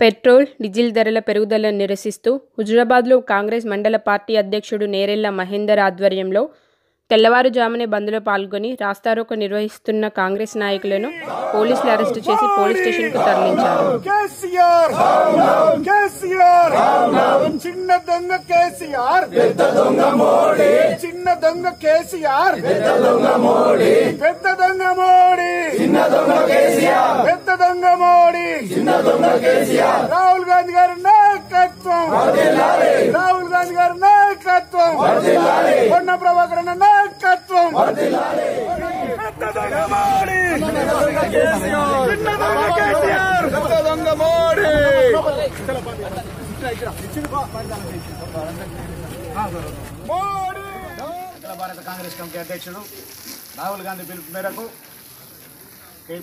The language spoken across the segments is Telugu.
పెట్రోల్, డీజిల్ ధరల పెరుగుదలను నిరసిస్తూ హుజూరాబాద్లో కాంగ్రెస్ మండల పార్టీ అధ్యక్షుడు నేరెళ్ల మహేందర్ ఆధ్వర్యంలో తెల్లవారుజామునే బంద్లో పాల్గొని రాస్తారోకో నిర్వహిస్తున్న కాంగ్రెస్ నాయకులను పోలీసులు అరెస్టు చేసి పోలీస్ స్టేషన్కు తరలించారు. చిన్న దొంగ కేసీఆర్, పెద్ద దొంగ మోడీ, చిన్న దొంగ కేసీఆర్, పెద్ద దొంగ మోడీ, పెద్ద దొంగ మోడీ, చిన్న దొంగ కేసీఆర్, పెద్ద దొంగ మోడీ, చిన్న దొంగ కేసీఆర్. రాహుల్ గాంధీ గారి నాయకత్వం, రాహుల్ గాంధీ గారి నాయకత్వం, పొన్న ప్రభాకర్ నాయకత్వం, పెద్ద దొంగ మోడీ, చిన్న దొంగ కేసీఆర్, చిన్న దొంగ కేసీఆర్, పెద్ద దొంగ మోడీ. అఖిల భారత కాంగ్రెస్ కమిటీ అధ్యక్షుడు రాహుల్ గాంధీ పిలుపు మేరకు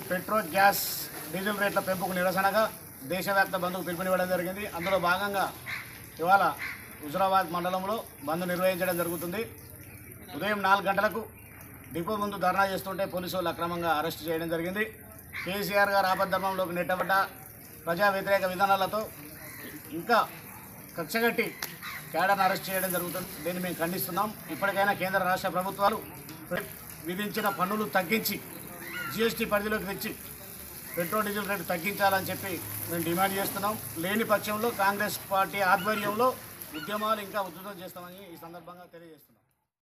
పెట్రోల్, గ్యాస్, డీజిల్ రేట్ల పెంపుకు నిరసనగా దేశవ్యాప్త బంద్కు పిలుపునివ్వడం జరిగింది. అందులో భాగంగా ఇవాళ హుజూరాబాద్ మండలంలో బంద్ నిర్వహించడం జరుగుతుంది. ఉదయం 4 గంటలకు డిపో ముందు ధర్నా చేస్తుంటే పోలీసు వాళ్ళు అక్రమంగా అరెస్టు చేయడం జరిగింది. కేసీఆర్ గారు ఆపద్ధర్మంలోకి నెట్టబడ్డ ప్రజా వ్యతిరేక విధానాలతో ఇంకా కక్షగట్టి కేడర్ను అరెస్ట్ చేయడం జరుగుతుంది. దీన్ని మేము ఖండిస్తున్నాం. ఇప్పటికైనా కేంద్ర రాష్ట్ర ప్రభుత్వాలు విధించిన పన్నులు తగ్గించి జీఎస్టీ పరిధిలోకి తెచ్చి పెట్రోల్, డీజిల్ రేటు తగ్గించాలని చెప్పి మేము డిమాండ్ చేస్తున్నాం. లేని పక్షంలో కాంగ్రెస్ పార్టీ ఆధ్వర్యంలో ఉద్యమాలు ఇంకా ఉధృతం చేస్తామని ఈ సందర్భంగా తెలియజేస్తున్నాం.